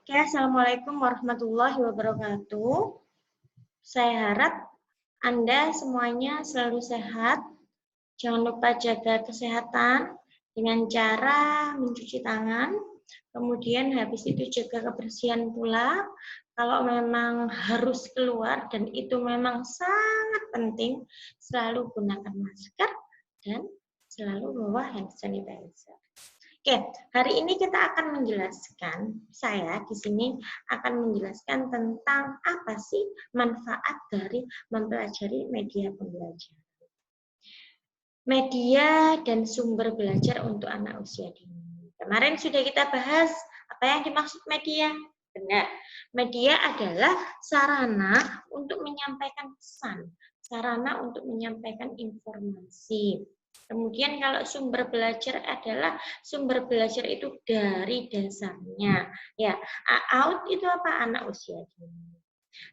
Oke, Assalamualaikum warahmatullahi wabarakatuh. Saya harap Anda semuanya selalu sehat. Jangan lupa jaga kesehatan dengan cara mencuci tangan. Kemudian habis itu jaga kebersihan pula. Kalau memang harus keluar dan itu memang sangat penting, selalu gunakan masker dan selalu bawa hand sanitizer. Oke, hari ini kita akan menjelaskan, saya di sini akan menjelaskan tentang apa sih manfaat dari mempelajari media pembelajaran. Media dan sumber belajar untuk anak usia dini. Kemarin sudah kita bahas apa yang dimaksud media. Benar, media adalah sarana untuk menyampaikan pesan, sarana untuk menyampaikan informasi. Kemudian kalau sumber belajar adalah sumber belajar itu dari dasarnya. Ya, out itu apa? Anak usia dini.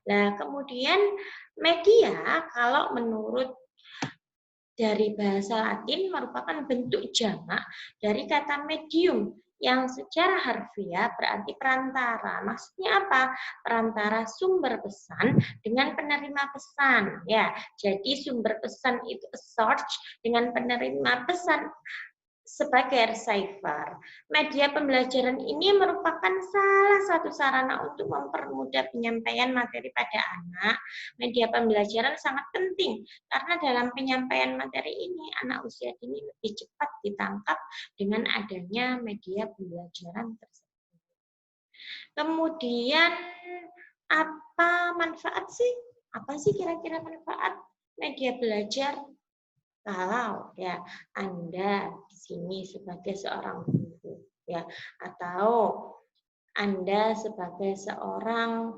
Nah, kemudian media kalau menurut dari bahasa Latin merupakan bentuk jamak dari kata medium yang secara harfiah berarti perantara. Maksudnya apa? Perantara sumber pesan dengan penerima pesan. Ya, jadi sumber pesan itu a source dengan penerima pesan sebagai receiver. Media pembelajaran ini merupakan salah satu sarana untuk mempermudah penyampaian materi pada anak. Media pembelajaran sangat penting karena dalam penyampaian materi ini anak usia dini lebih cepat ditangkap dengan adanya media pembelajaran tersebut. Kemudian apa manfaat sih? Apa sih kira-kira manfaat media belajar? Kalau ya Anda di sini sebagai seorang guru ya atau Anda sebagai seorang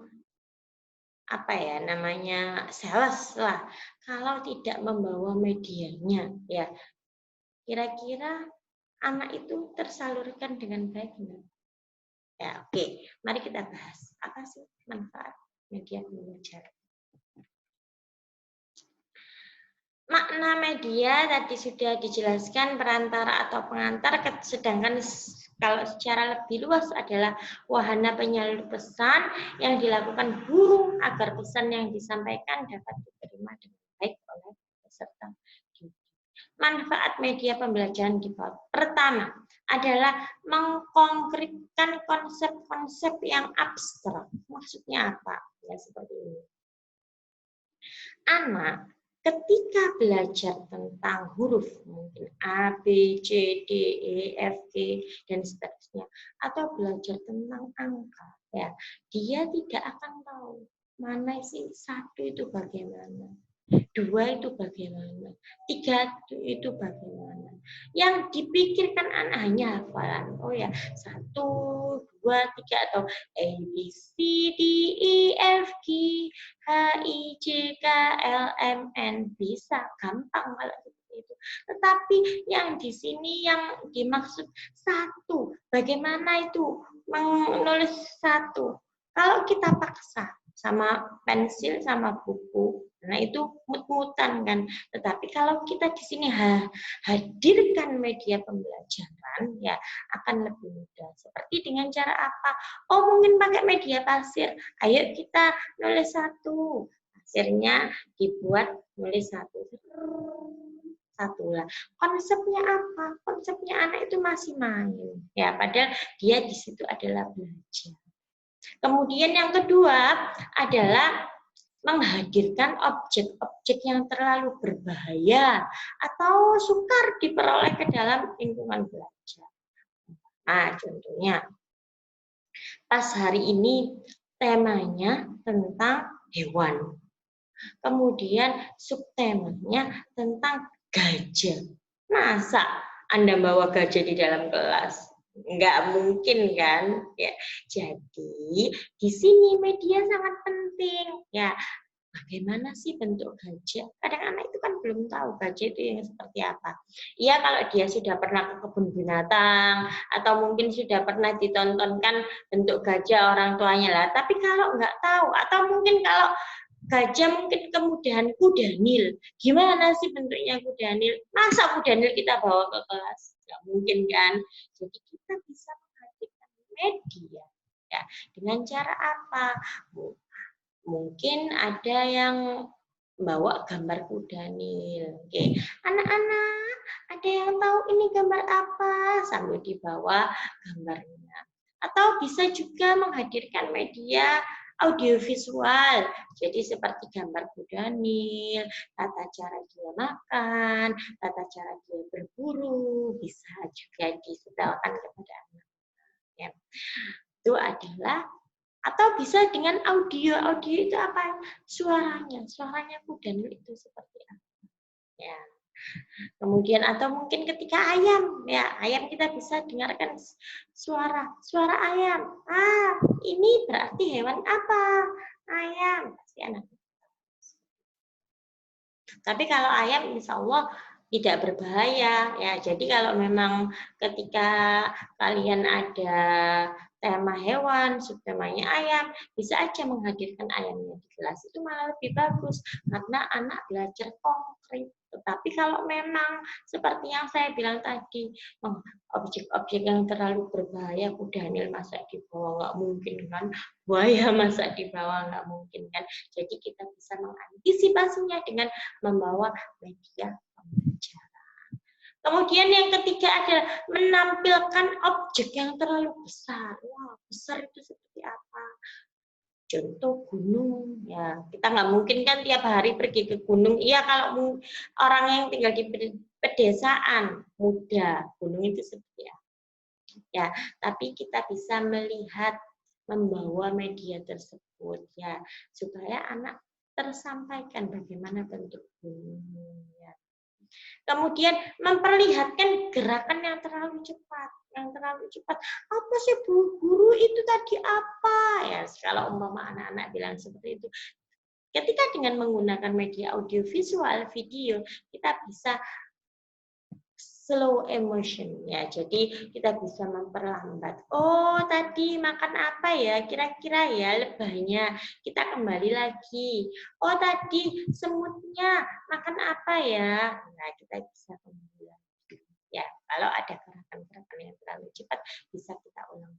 apa ya namanya sales lah, kalau tidak membawa medianya ya kira-kira anak itu tersalurkan dengan baik enggak? Ya, oke. Mari kita bahas apa sih manfaat media belajar. Makna media tadi sudah dijelaskan perantara atau pengantar, sedangkan kalau secara lebih luas adalah wahana penyalur pesan yang dilakukan guru agar pesan yang disampaikan dapat diterima dengan baik oleh peserta didik. Manfaat media pembelajaran default. Pertama adalah mengkonkretkan konsep-konsep yang abstrak. Maksudnya apa? Ya seperti ini. Anak ketika belajar tentang huruf mungkin A, B, C, D, E, F, G dan seterusnya atau belajar tentang angka ya, dia tidak akan tahu mana sih satu itu bagaimana, dua itu bagaimana, tiga itu bagaimana. Yang dipikirkan anak hanya hafalan. Oh ya, satu, dua, tiga atau A, B, C, D, E, F, G, H, I, J, K, L, M, N. Bisa, gampang kalau seperti itu. Tetapi yang di sini yang dimaksud satu, bagaimana itu menulis satu? Kalau kita paksa sama pensil sama buku, nah itu mut-mutan kan. Tetapi kalau kita di sini hadirkan media pembelajaran ya akan lebih mudah. Seperti dengan cara apa? Oh mungkin pakai media pasir. Ayo kita nulis satu. Pasirnya dibuat nulis satu. Satu lah. Konsepnya apa? Konsepnya anak itu masih main. Ya, padahal dia di situ adalah belajar. Kemudian yang kedua adalah menghadirkan objek-objek yang terlalu berbahaya atau sukar diperoleh ke dalam lingkungan belajar. Nah, contohnya pas hari ini temanya tentang hewan. Kemudian subtemanya tentang gajah. Masa Anda bawa gajah di dalam kelas? Nggak mungkin kan? Ya, jadi di sini media sangat penting. Ya, bagaimana sih bentuk gajah? Kadang anak itu kan belum tahu gajah itu yang seperti apa. Iya kalau dia sudah pernah ke kebun binatang atau mungkin sudah pernah ditontonkan bentuk gajah orang tuanya lah. Tapi kalau nggak tahu atau mungkin kalau gajah mungkin kemudahan kuda nil. Gimana sih bentuknya kuda nil? Masa kuda nil kita bawa ke kelas? Nggak mungkin kan? Jadi kita bisa menghadirkan media Ya, dengan cara apa? Mungkin ada yang bawa gambar kuda nil. Oke, anak-anak, ada yang tahu ini gambar apa? Sambil dibawa gambarnya. Atau bisa juga menghadirkan media audiovisual. Jadi seperti gambar kuda nil, tata cara dia makan, tata cara dia berburu, bisa juga disetelkan kepada anak. Ya. Itu adalah atau bisa dengan audio. Audio itu apa? Suaranya kuda nil itu seperti apa? Ya. Kemudian atau mungkin ketika ayam, ya ayam kita bisa dengarkan suara ayam. Ah, ini berarti hewan apa? Ayam. Pasti anak. Tapi kalau ayam, insya Allah tidak berbahaya ya. Jadi kalau memang ketika kalian ada tema hewan, subtemanya ayam, bisa aja menghadirkan ayamnya di kelas. Itu malah lebih bagus karena anak belajar konkret. Tetapi kalau memang seperti yang saya bilang tadi, objek-objek yang terlalu berbahaya, kuda nil masa di bawah nggak mungkin kan, buaya masa di bawah nggak mungkin kan. Jadi kita bisa mengantisipasinya dengan membawa media pembelajaran. Kemudian yang ketiga adalah menampilkan objek yang terlalu besar. Wah, besar itu seperti apa? Contoh gunung, ya kita nggak mungkin kan tiap hari pergi ke gunung. Iya kalau orang yang tinggal di pedesaan muda, gunung itu seperti apa? Ya, tapi kita bisa melihat membawa media tersebut ya supaya anak tersampaikan bagaimana bentuk gunung ya. Kemudian memperlihatkan gerakan yang terlalu cepat, Apa sih Bu Guru itu tadi apa? Ya, kalau umpama anak-anak bilang seperti itu. Ketika dengan menggunakan media audiovisual, video, kita bisa slow emotion ya. Jadi kita bisa memperlambat. Oh, tadi makan apa ya? Kira-kira ya lebahnya. Kita kembali lagi. Oh, tadi semutnya makan apa ya? Nah, kita bisa kembali lagi. Ya, kalau ada gerakan-gerakan yang terlalu cepat bisa kita ulang.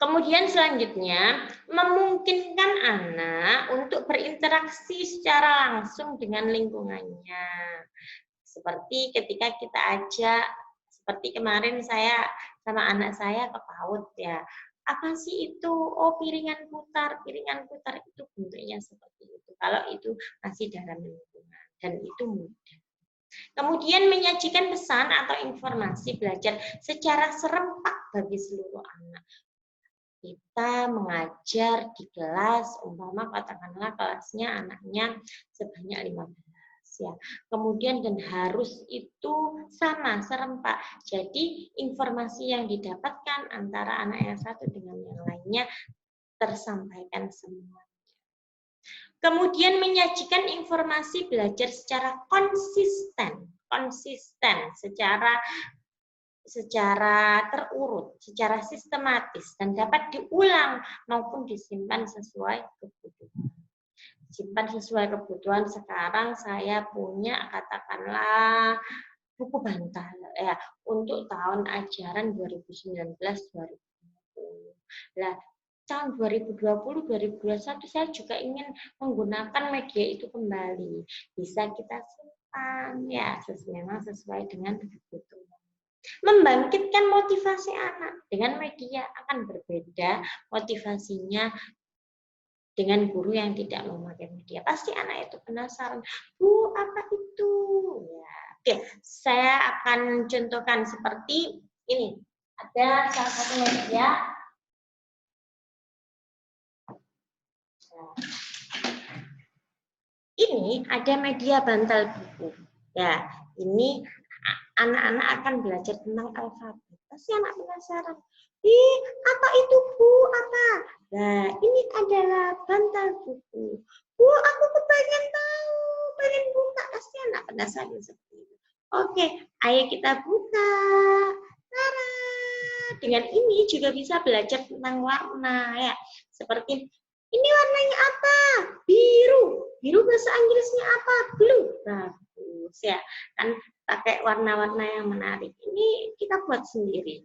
Kemudian selanjutnya, memungkinkan anak untuk berinteraksi secara langsung dengan lingkungannya. Seperti ketika kita ajak, seperti kemarin saya sama anak saya ke PAUD ya. Apa sih itu? Oh, piringan putar itu bentuknya seperti itu. Kalau itu masih dalam lingkungan dan itu mudah. Kemudian menyajikan pesan atau informasi belajar secara serempak bagi seluruh anak. Kita mengajar di kelas, umpama katakanlah kelasnya anaknya sebanyak 15 ya. Kemudian dan harus itu sama serempak. Jadi informasi yang didapatkan antara anak yang satu dengan yang lainnya tersampaikan semua. Kemudian menyajikan informasi belajar secara konsisten secara terurut, secara sistematis, dan dapat diulang maupun disimpan sesuai kebutuhan. Simpan sesuai kebutuhan. Sekarang saya punya katakanlah buku bantal ya untuk tahun ajaran 2019-2020. Nah, tahun 2020-2021 saya juga ingin menggunakan media itu kembali. Bisa kita simpan ya sesuai dengan kebutuhan. Membangkitkan motivasi anak dengan media akan berbeda motivasinya dengan guru yang tidak memakai media. Pasti anak itu penasaran, Bu, apa itu? Ya, oke, saya akan contohkan seperti ini. Ada salah satu media. Ini ada media bantal buku. Ya, ini anak-anak akan belajar tentang alfabet. Pasti anak penasaran. Ih, apa itu Bu? Apa? Nah, ini adalah bantal buku. Bu, aku kepengen tahu, pengen buka. Pasti anak penasaran seperti itu. Oke, ayo kita buka. Tara. Dengan ini juga bisa belajar tentang warna ya. Seperti ini warnanya apa? Biru. Biru bahasa Inggrisnya apa? Blue. Bagus ya. Kan pakai warna-warna yang menarik. Ini kita buat sendiri.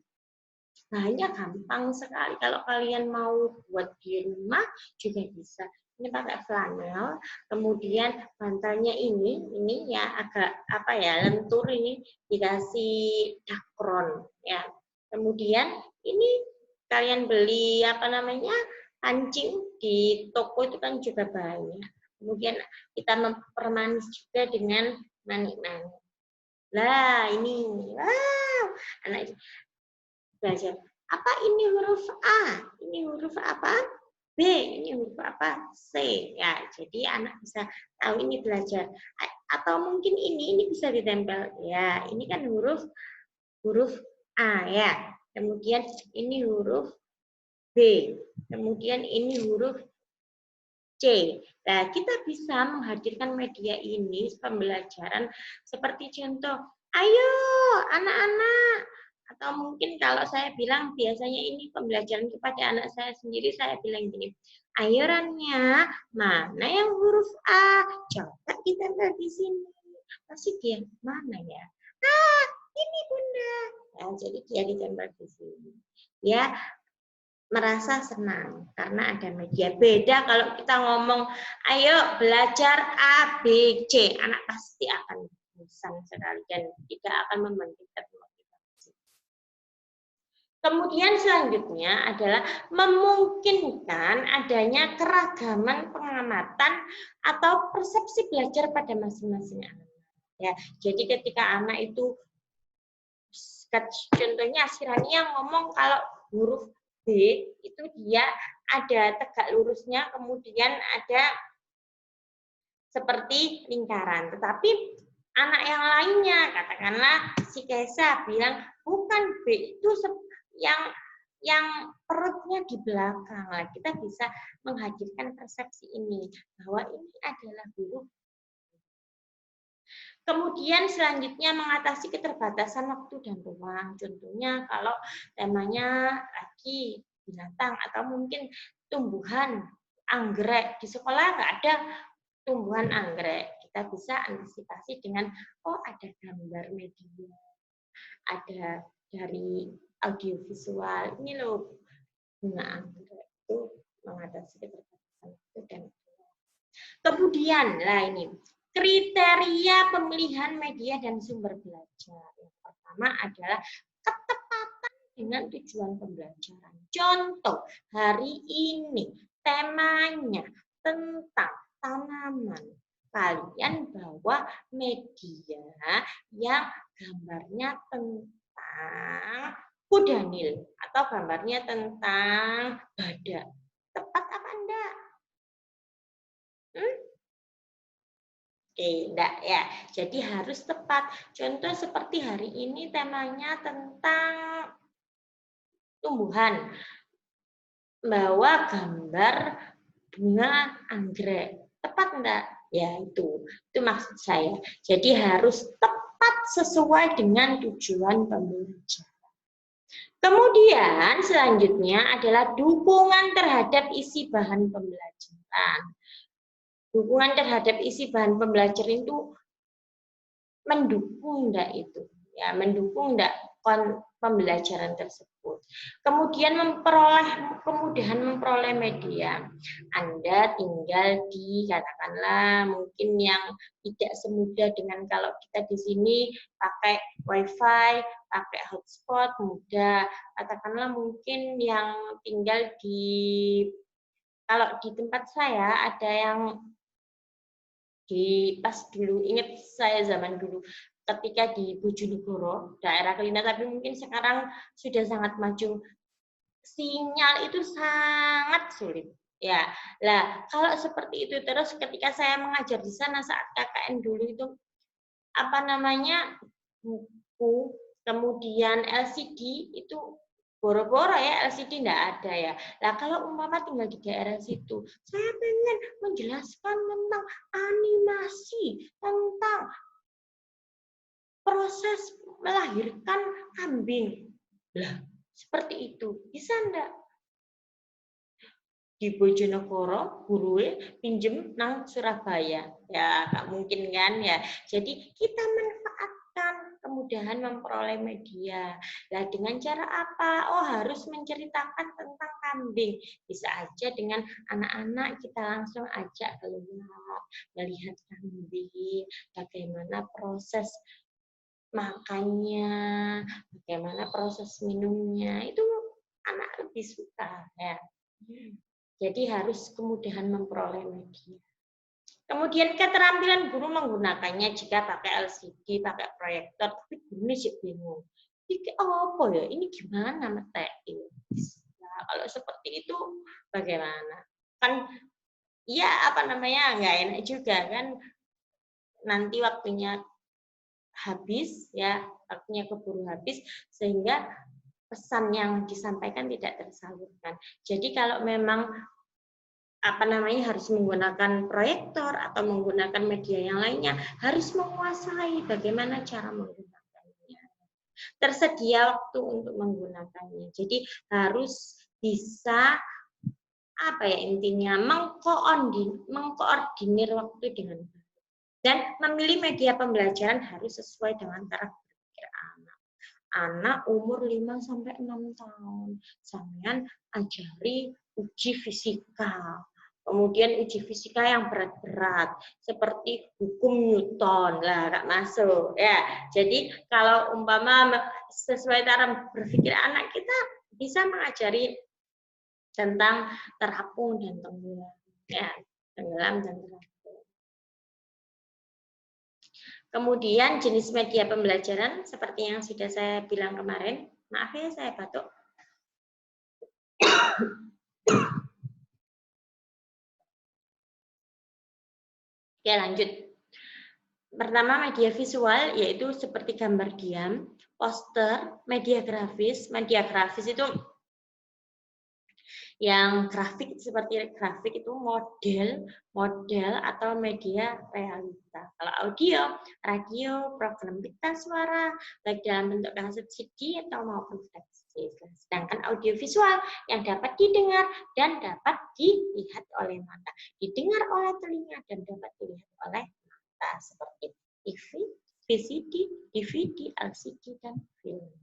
bahannya gampang sekali. Kalau kalian mau buat di rumah juga bisa. Ini pakai flanel, kemudian bantalnya ini ya agak apa ya lentur, ini dikasih dakron ya. Kemudian ini kalian beli apa namanya pancing di toko itu kan juga banyak. Kemudian kita mempermanis juga dengan manik-manik. Lah ini, wow, anak belajar. Apa ini huruf A? Ini huruf apa? B. Ini huruf apa? C. Ya, jadi anak bisa tahu ini belajar. Atau mungkin ini bisa ditempel. Ya, ini kan huruf A ya. Kemudian ini huruf B. Kemudian ini huruf C. Nah, kita bisa menghadirkan media ini pembelajaran seperti contoh, ayo anak-anak, atau mungkin kalau saya bilang biasanya ini pembelajaran kepada anak saya sendiri, saya bilang gini, ayo Rania, mana yang huruf A? Coba ditempel di sini. Pasti dia mana ya? Ah, ini Bunda. Ya, jadi dia ditempel di sini. Ya, merasa senang karena ada media. Beda kalau kita ngomong, ayo belajar A, B, C, anak pasti akan bosan sekali dan tidak akan membangkitkan motivasi. Kemudian selanjutnya adalah memungkinkan adanya keragaman pengamatan atau persepsi belajar pada masing-masing anak. Ya, jadi ketika anak itu, contohnya si Rania ngomong kalau huruf B itu dia ada tegak lurusnya, kemudian ada seperti lingkaran. Tetapi anak yang lainnya, katakanlah si Kesa bilang bukan B itu yang perutnya di belakang. Nah, kita bisa menghadirkan persepsi ini bahwa ini adalah huruf. Kemudian selanjutnya mengatasi keterbatasan waktu dan ruang. Contohnya kalau temanya lagi binatang atau mungkin tumbuhan anggrek. Di sekolah nggak ada tumbuhan anggrek. Kita bisa antisipasi dengan, oh ada gambar media, ada dari audiovisual. Ini loh bunga anggrek, itu mengatasi keterbatasan waktu dan ruang. Kemudian, lah ini kriteria pemilihan media dan sumber belajar. Yang pertama adalah ketepatan dengan tujuan pembelajaran. Contoh, hari ini temanya tentang tanaman. Kalian bawa media yang gambarnya tentang kuda nil atau gambarnya tentang badak. Tepat apa enggak? Oke, enggak ya. Jadi harus tepat. Contoh seperti hari ini temanya tentang tumbuhan. Bawa gambar bunga anggrek. Tepat enggak? Ya, itu maksud saya. Jadi harus tepat sesuai dengan tujuan pembelajaran. Kemudian selanjutnya adalah dukungan terhadap isi bahan pembelajaran. Dukungan terhadap isi bahan pembelajaran itu mendukung enggak itu, ya mendukung enggak pembelajaran tersebut. Kemudian kemudahan memperoleh media. Anda tinggal di katakanlah mungkin yang tidak semudah dengan kalau kita di sini pakai wifi, pakai hotspot mudah. Katakanlah mungkin yang tinggal di, kalau di tempat saya ada yang pas dulu, ingat saya zaman dulu ketika di Bojonegoro, daerah Kelina, tapi mungkin sekarang sudah sangat maju, sinyal itu sangat sulit. Ya, lah kalau seperti itu terus ketika saya mengajar di sana saat KKN dulu itu apa namanya buku, kemudian LCD itu boro-boro ya, LCD enggak ada ya. Nah, kalau umpama tinggal di daerah situ, saya pengen menjelaskan tentang animasi, tentang proses melahirkan kambing. Lah, seperti itu. Bisa enggak? Di Bojonegoro, guru pinjem nang Surabaya. Ya, nggak mungkin kan ya. Jadi kita manfaatkan kemudahan memperoleh media. Nah, dengan cara apa? Oh, harus menceritakan tentang kambing. Bisa aja dengan anak-anak kita langsung ajak keluar, melihat kambing, bagaimana proses makannya, bagaimana proses minumnya. Itu anak lebih suka ya. Jadi harus kemudahan memperoleh media. Kemudian keterampilan guru menggunakannya jika pakai LCD, pakai proyektor, tapi guru sih bingung. Ini apa ya? Ini gimana metein? Nah, kalau seperti itu bagaimana? Kan ya apa namanya nggak enak juga kan, nanti waktunya habis ya, waktunya keburu habis sehingga pesan yang disampaikan tidak tersalurkan. Jadi kalau memang apa namanya harus menggunakan proyektor atau menggunakan media yang lainnya, harus menguasai bagaimana cara menggunakannya. Tersedia waktu untuk menggunakannya. Jadi harus bisa apa ya intinya mengkoordinir waktu dengan baik. Dan memilih media pembelajaran harus sesuai dengan taraf berpikir anak. Anak umur 5 sampai 6 tahun, sampean ajari uji fisika. Kemudian uji fisika yang berat-berat seperti hukum Newton lah nggak masuk ya. Jadi kalau umpama sesuai taraf berpikir anak, kita bisa mengajari tentang terapung dan tenggelam ya, tenggelam dan terapung. Kemudian jenis media pembelajaran seperti yang sudah saya bilang kemarin. Maaf ya saya batuk. Oke, lanjut. Pertama, media visual, yaitu seperti gambar diam, poster, media grafis. Media grafis itu yang grafik seperti grafik itu model atau media realita. Kalau audio, radio, program pita suara, baik dalam bentuk kaset CD atau maupun flash. Sedangkan audiovisual yang dapat didengar dan dapat dilihat oleh mata, didengar oleh telinga dan dapat dilihat oleh mata seperti TV, VCD, DVD, LCD dan film.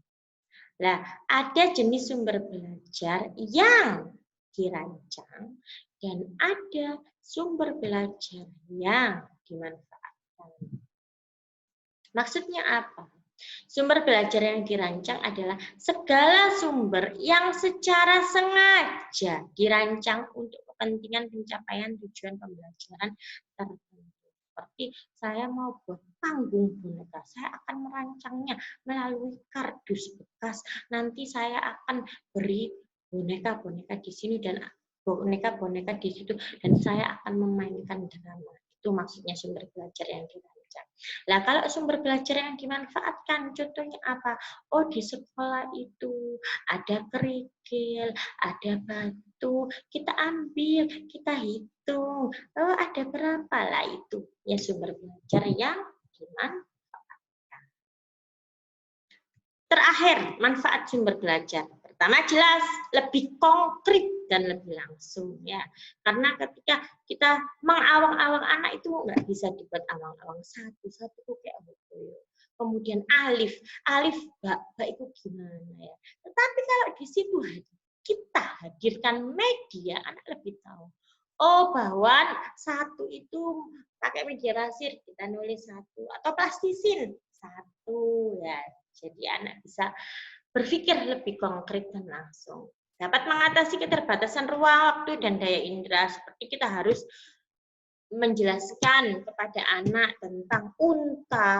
Nah, ada jenis sumber belajar yang dirancang dan ada sumber belajar yang dimanfaatkan. Maksudnya apa? Sumber belajar yang dirancang adalah segala sumber yang secara sengaja dirancang untuk kepentingan pencapaian tujuan pembelajaran tertentu. Seperti saya mau buat panggung boneka, saya akan merancangnya melalui kardus bekas. Nanti saya akan beri boneka-boneka di sini dan boneka-boneka di situ, dan saya akan memainkan drama. Itu maksudnya sumber belajar yang dirancang. Nah, kalau sumber belajar yang dimanfaatkan, contohnya apa? Oh, di sekolah itu ada kerikil, ada batu, kita ambil, kita hitung. Oh, ada berapa lah itu? Ya, sumber belajar yang dimanfaatkan. Terakhir, manfaat sumber belajar. Pertama jelas, lebih konkret dan lebih langsung ya. Karena ketika kita mengawang-awang anak itu nggak bisa dibuat awang-awang satu-satu kayak gitu. Kemudian alif bak itu gimana ya. Tetapi kalau di situ kita hadirkan media, anak lebih tahu. Oh, bahwa satu itu pakai media pasir, kita nulis satu, atau plastisin satu ya. Jadi anak bisa berpikir lebih konkret dan langsung. Dapat mengatasi keterbatasan ruang, waktu, dan daya indera. Seperti kita harus menjelaskan kepada anak tentang unta,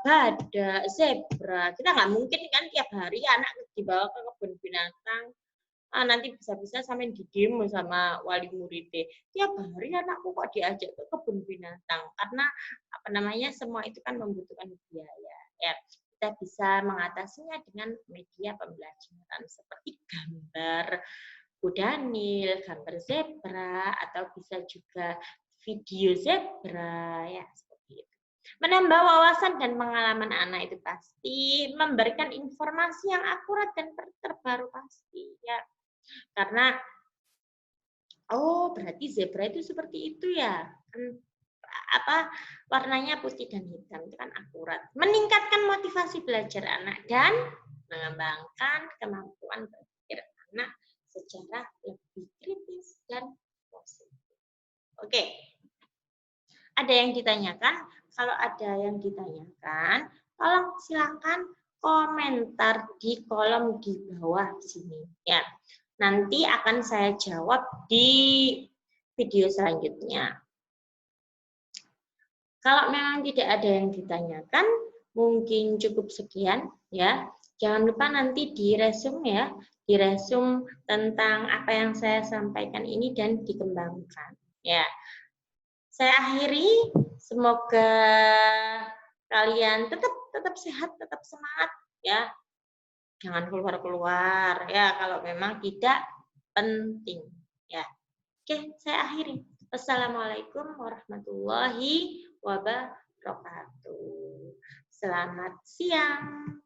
badak, zebra. Kita nggak mungkin kan tiap hari anak dibawa ke kebun binatang. Nanti bisa-bisa sampai didemo sama wali muridnya. Tiap hari anakku kok diajak ke kebun binatang. Karena apa namanya semua itu kan membutuhkan biaya. Ya, kita bisa mengatasinya dengan media pembelajaran seperti gambar kuda nil, gambar zebra, atau bisa juga video zebra ya seperti itu. Menambah wawasan dan pengalaman anak itu pasti, memberikan informasi yang akurat dan terbaru pasti ya. Karena oh berarti zebra itu seperti itu ya. warnanya putih dan hitam itu kan akurat. Meningkatkan motivasi belajar anak dan mengembangkan kemampuan berpikir anak secara lebih kritis dan positif. Oke. Ada yang ditanyakan? Kalau ada yang ditanyakan, tolong silakan komentar di kolom di bawah sini ya. Nanti akan saya jawab di video selanjutnya. Kalau memang tidak ada yang ditanyakan, mungkin cukup sekian ya. Jangan lupa nanti diresum ya, diresum tentang apa yang saya sampaikan ini dan dikembangkan ya. Saya akhiri, semoga kalian tetap sehat, tetap semangat ya. Jangan keluar-keluar ya kalau memang tidak penting ya. Oke, saya akhiri. Wassalamualaikum warahmatullahi wabarakatuh. Selamat siang.